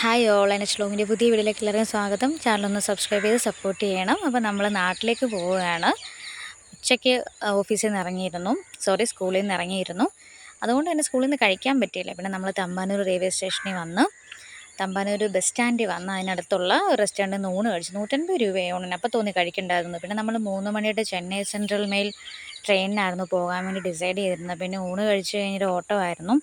Hi all എൻ്റെ ശ്ലോകിൻ്റെ പുതിയ വീഡിയോയിലേക്ക് എല്ലാവർക്കും സ്വാഗതം. ചാനലൊന്ന് സബ്സ്ക്രൈബ് ചെയ്ത് സപ്പോർട്ട് ചെയ്യണം. അപ്പോൾ നമ്മൾ നാട്ടിലേക്ക് പോവുകയാണ്. ഉച്ചയ്ക്ക് ഓഫീസിൽ നിന്ന് ഇറങ്ങിയിരുന്നു, സ്കൂളിൽ നിന്ന് ഇറങ്ങിയിരുന്നു. അതുകൊണ്ട് തന്നെ സ്കൂളിൽ നിന്ന് കഴിക്കാൻ പറ്റിയില്ല. പിന്നെ നമ്മൾ തമ്പാനൂർ റെയിൽവേ സ്റ്റേഷനിൽ വന്ന് തമ്പാനൂർ ബസ് സ്റ്റാൻഡിൽ വന്ന് അതിനടുത്തുള്ള ഒരു റെസ്റ്റോറൻറ്റിൽ നിന്ന് ഊണ് കഴിച്ചു. 150 രൂപയാണ് ഊണിന്. അപ്പോൾ തോന്നി കഴിക്കണ്ടായിരുന്നു. പിന്നെ നമ്മൾ 3 മണിയുടെ ചെന്നൈ സെൻട്രൽ മെയിൽ ട്രെയിനിനായിരുന്നു പോകാൻ വേണ്ടി ഡിസൈഡ് ചെയ്തിരുന്നത്. പിന്നെ ഊണ് കഴിച്ച് കഴിഞ്ഞൊരു ഓട്ടോ ആയിരുന്നു.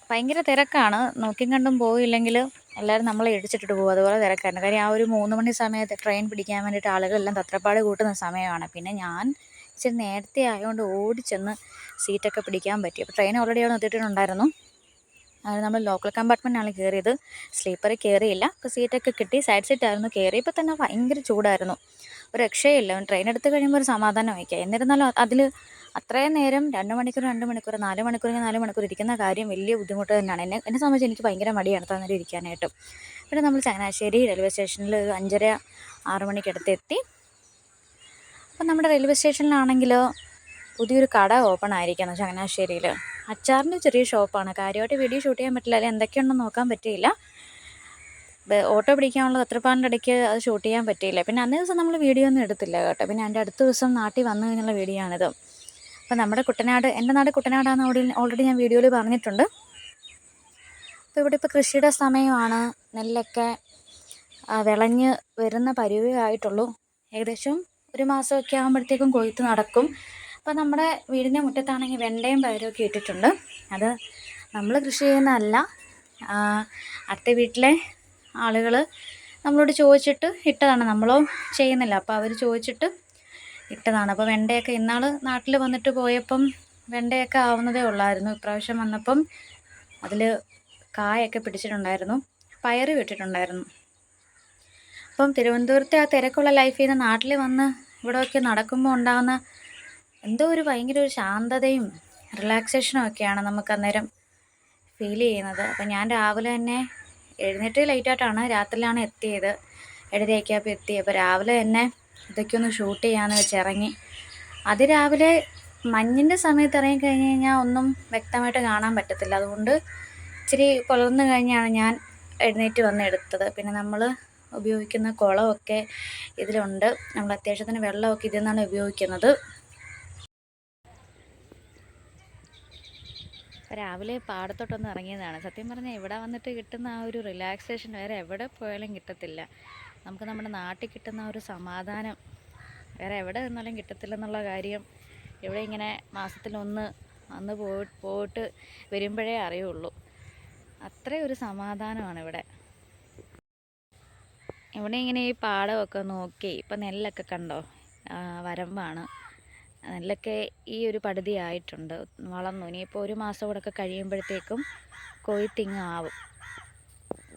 ഭയങ്കര തിരക്കാണ്. നോക്കിയും കണ്ടും പോയില്ലെങ്കിൽ എല്ലാവരും നമ്മളെ ഇടിച്ചിട്ടിട്ട് പോകും. അതുപോലെ തിരക്കായിരുന്നു. കാര്യം ആ ഒരു 3 മണി സമയത്ത് ട്രെയിൻ പിടിക്കാൻ വേണ്ടിയിട്ട് ആളുകളെല്ലാം തത്രപ്പാട് കൂട്ടുന്ന സമയമാണ്. പിന്നെ ഞാൻ ഇച്ചിരി നേരത്തെ ആയതുകൊണ്ട് ഓടിച്ചെന്ന് സീറ്റൊക്കെ പിടിക്കാൻ പറ്റി. അപ്പോൾ ട്രെയിൻ ഓൾറെഡി അവിടെ നിർത്തിയിട്ടുണ്ടായിരുന്നു. അത് നമ്മൾ ലോക്കൽ കമ്പാർട്ട്മെൻറ്റാണ് കയറിയത്, സ്ലീപ്പറിൽ കയറിയില്ല. അപ്പോൾ സീറ്റൊക്കെ കിട്ടി. സൈഡ് സീറ്റായിരുന്നു. കയറിയപ്പോൾ തന്നെ ഭയങ്കര ചൂടായിരുന്നു, ഒരു രക്ഷയില്ല. ട്രെയിൻ എടുത്ത് കഴിയുമ്പോൾ ഒരു സമാധാനം വയ്ക്കുക. എന്നിരുന്നാലും അതിൽ അത്രയും നേരം 2 മണിക്കൂർ 4 മണിക്കൂർ 4 മണിക്കൂർ ഇരിക്കുന്ന കാര്യം വലിയ ബുദ്ധിമുട്ട് തന്നെയാണ്. എന്നെ സംബന്ധിച്ച് എനിക്ക് ഭയങ്കര മടിയാണ് തന്നേരം ഇരിക്കാനായിട്ട്. പിന്നെ നമ്മൾ ചങ്ങനാശ്ശേരി റെയിൽവേ സ്റ്റേഷനിൽ ഒരു 5:30-6 മണിക്കടുത്ത് എത്തി. അപ്പം നമ്മുടെ റെയിൽവേ സ്റ്റേഷനിലാണെങ്കിൽ പുതിയൊരു കട ഓപ്പൺ ആയിരിക്കുന്നു ചങ്ങനാശ്ശേരിയിൽ. അച്ചാറിൻ്റെ ചെറിയ ഷോപ്പാണ്. കാര്യമായിട്ട് വീഡിയോ ഷൂട്ട് ചെയ്യാൻ പറ്റില്ല, അല്ലെങ്കിൽ എന്തൊക്കെയുണ്ടെന്ന് നോക്കാൻ പറ്റിയില്ല. ഓട്ടോ പിടിക്കാനുള്ള തത്രപ്പാടിൻ്റെ ഇടയ്ക്ക് അത് ഷൂട്ട് ചെയ്യാൻ പറ്റിയില്ല. പിന്നെ അന്നേ ദിവസം നമ്മൾ വീഡിയോ ഒന്നും എടുത്തില്ല കേട്ടോ. പിന്നെ എൻ്റെ അടുത്ത ദിവസം നാട്ടിൽ വന്നു കഴിഞ്ഞുള്ള വീഡിയോ ആണിത്. അപ്പോൾ നമ്മുടെ കുട്ടനാട്, എൻ്റെ നാട് കുട്ടനാടാണെന്ന് ഓൾറെഡി ഞാൻ വീഡിയോയിൽ പറഞ്ഞിട്ടുണ്ട്. അപ്പോൾ ഇവിടെ ഇപ്പോൾ കൃഷിയുടെ സമയമാണ്. നെല്ലൊക്കെ വിളഞ്ഞ് വരുന്ന പരുവമായിട്ടുള്ളൂ. ഏകദേശം ഒരു മാസമൊക്കെ ആകുമ്പോഴത്തേക്കും കൊയ്ത്ത് നടക്കും. അപ്പോൾ നമ്മുടെ വീടിൻ്റെ മുറ്റത്താണെങ്കിൽ വെണ്ടയും പയറുമൊക്കെ ഇട്ടിട്ടുണ്ട്. അത് നമ്മൾ കൃഷി ചെയ്യുന്നതല്ല, അടുത്ത വീട്ടിലെ ആളുകൾ നമ്മളോട് ചോദിച്ചിട്ട് ഇട്ടതാണ്. നമ്മളോ ചെയ്യുന്നില്ല, അപ്പോൾ അവർ ചോദിച്ചിട്ട് ഇട്ടതാണ്. അപ്പോൾ വെണ്ടയൊക്കെ ഇന്നാൾ നാട്ടിൽ വന്നിട്ട് പോയപ്പം വെണ്ടയൊക്കെ ആവുന്നതേ ഉള്ളായിരുന്നു. ഇപ്രാവശ്യം വന്നപ്പം അതിൽ കായൊക്കെ പിടിച്ചിട്ടുണ്ടായിരുന്നു, പയറ് വിട്ടിട്ടുണ്ടായിരുന്നു. അപ്പം തിരുവനന്തപുരത്തെ ആ തിരക്കുള്ള ലൈഫിൽ നിന്ന് നാട്ടിൽ വന്ന് ഇവിടെയൊക്കെ നടക്കുമ്പോൾ ഉണ്ടാകുന്ന എന്തോ ഒരു ഭയങ്കര ഒരു ശാന്തതയും റിലാക്സേഷനും ഒക്കെയാണ് നമുക്ക് അന്നേരം ഫീൽ ചെയ്യുന്നത്. അപ്പം ഞാൻ രാവിലെ തന്നെ എഴുന്നേറ്റ് ലേറ്റായിട്ടാണ്, രാത്രിയിലാണ് എത്തിയത്. 7:30 ആയപ്പോൾ എത്തി. അപ്പോൾ രാവിലെ തന്നെ ഇതൊക്കെ ഒന്ന് ഷൂട്ട് ചെയ്യാമെന്ന് വെച്ച് ഇറങ്ങി. അതിരാവിലെ മഞ്ഞിൻ്റെ സമയത്ത് ഇറങ്ങിക്കഴിഞ്ഞ് കഴിഞ്ഞാൽ ഒന്നും വ്യക്തമായിട്ട് കാണാൻ പറ്റത്തില്ല. അതുകൊണ്ട് ഇച്ചിരി പുലർന്നു കഴിഞ്ഞാണ് ഞാൻ എഴുന്നേറ്റ് വന്ന് എടുത്തത്. പിന്നെ നമ്മൾ ഉപയോഗിക്കുന്ന കുളമൊക്കെ ഇതിലുണ്ട്. നമ്മൾ അത്യാവശ്യത്തിന് വെള്ളമൊക്കെ ഇതിൽ നിന്നാണ് ഉപയോഗിക്കുന്നത്. രാവിലെ പാടത്തോട്ടൊന്ന് ഇറങ്ങിയതാണ്. സത്യം പറഞ്ഞാൽ ഇവിടെ വന്നിട്ട് കിട്ടുന്ന ആ ഒരു റിലാക്സേഷൻ വേറെ എവിടെ പോയാലും കിട്ടത്തില്ല. നമുക്ക് നമ്മുടെ നാട്ടിൽ കിട്ടുന്ന ആ ഒരു സമാധാനം വേറെ എവിടെ നിന്നാലും കിട്ടത്തില്ലെന്നുള്ള കാര്യം ഇവിടെ ഇങ്ങനെ മാസത്തിലൊന്ന് അന്ന് പോയിട്ട് വരുമ്പോഴേ അറിയുള്ളൂ. അത്രയും ഒരു സമാധാനമാണ് ഇവിടെ. ഇവിടെ ഇങ്ങനെ ഈ പാടമൊക്കെ നോക്കി ഇപ്പം നെല്ലൊക്കെ കണ്ടോ, വരമ്പാണ്. നെല്ലൊക്കെ ഈ ഒരു പടുതി ആയിട്ടുണ്ട്, വളർന്നു. ഇനിയിപ്പോൾ ഒരു മാസം കൂടെ ഒക്കെ കഴിയുമ്പോഴത്തേക്കും കൊയ്ത്തിങ് ആവും.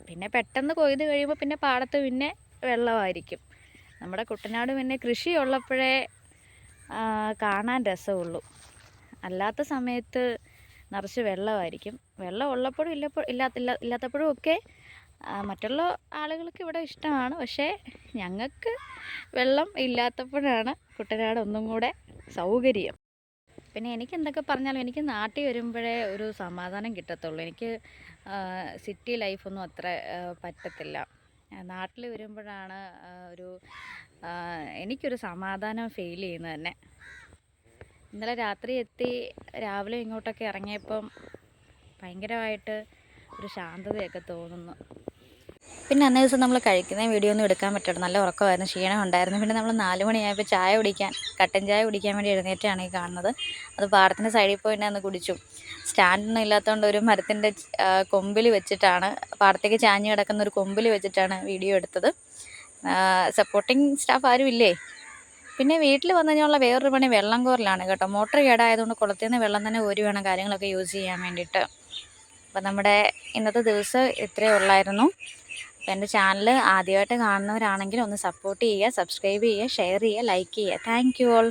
പിന്നെ പെട്ടെന്ന് കൊയ്ത് കഴിയുമ്പോൾ പിന്നെ പാടത്ത് പിന്നെ വെള്ളമായിരിക്കും. നമ്മുടെ കുട്ടനാട് പിന്നെ കൃഷി ഉള്ളപ്പോഴേ കാണാൻ രസമുള്ളൂ. അല്ലാത്ത സമയത്ത് നിറച്ച് വെള്ളമായിരിക്കും. വെള്ളം ഉള്ളപ്പോഴും ഇല്ലാത്തപ്പോഴും ഒക്കെ മറ്റുള്ള ആളുകൾക്ക് ഇവിടെ ഇഷ്ടമാണ്. പക്ഷേ ഞങ്ങൾക്ക് വെള്ളം ഇല്ലാത്തപ്പോഴാണ് കുട്ടനാട് ഒന്നും കൂടെ സൗകര്യം. പിന്നെ എനിക്ക് എന്തൊക്കെ പറഞ്ഞാലും എനിക്ക് നാട്ടിൽ വരുമ്പോഴേ ഒരു സമാധാനം കിട്ടത്തുള്ളൂ. എനിക്ക് സിറ്റി ലൈഫൊന്നും അത്ര പറ്റത്തില്ല. നാട്ടിൽ വരുമ്പോഴാണ് എനിക്കൊരു സമാധാനം ഫീൽ ചെയ്യുന്നത് തന്നെ. ഇന്നലെ രാത്രി എത്തി, രാവിലെ ഇങ്ങോട്ടൊക്കെ ഇറങ്ങിയപ്പം ഭയങ്കരമായിട്ട് ഒരു ശാന്തതയൊക്കെ തോന്നുന്നു. പിന്നെ അന്നേ ദിവസം നമ്മൾ കഴിക്കുന്ന വീഡിയോ ഒന്നും എടുക്കാൻ പറ്റില്ല, നല്ല ഉറക്കമായിരുന്നു, ക്ഷീണം ഉണ്ടായിരുന്നു. പിന്നെ നമ്മൾ 4 മണിയായപ്പോൾ കട്ടൻ ചായ കുടിക്കാൻ വേണ്ടി എഴുന്നേറ്റാണ് ഈ കാണുന്നത്. അത് പാടത്തിൻ്റെ സൈഡിൽ പോയിട്ട് അന്ന് കുടിച്ചു. സ്റ്റാൻഡൊന്നും ഇല്ലാത്തതുകൊണ്ട് ഒരു മരത്തിൻ്റെ കൊമ്പിൽ വെച്ചിട്ടാണ്, പാടത്തേക്ക് ചാഞ്ഞ് കിടക്കുന്ന ഒരു കൊമ്പിൽ വെച്ചിട്ടാണ് വീഡിയോ എടുത്തത്. സപ്പോർട്ടിങ് സ്റ്റാഫ് ആരും ഇല്ലേ. പിന്നെ വീട്ടിൽ വന്നു കഴിഞ്ഞുള്ള വേറൊരു പണി വെള്ളം കോരലാണ് കേട്ടോ. മോട്ടർ കേടായതുകൊണ്ട് കുളത്തിൽ നിന്ന് വെള്ളം തന്നെ കോരി വേണം കാര്യങ്ങളൊക്കെ യൂസ് ചെയ്യാൻ വേണ്ടിയിട്ട്. അപ്പം നമ്മുടെ ഇന്നത്തെ ദിവസം ഇത്രയേ ഉള്ളായിരുന്നു. അപ്പോൾ എൻ്റെ ചാനൽ ആദ്യമായിട്ട് കാണുന്നവരാണെങ്കിൽ ഒന്ന് സപ്പോർട്ട് ചെയ്യുക, സബ്സ്ക്രൈബ് ചെയ്യുക, ഷെയർ ചെയ്യുക, ലൈക്ക് ചെയ്യുക. Thank you all.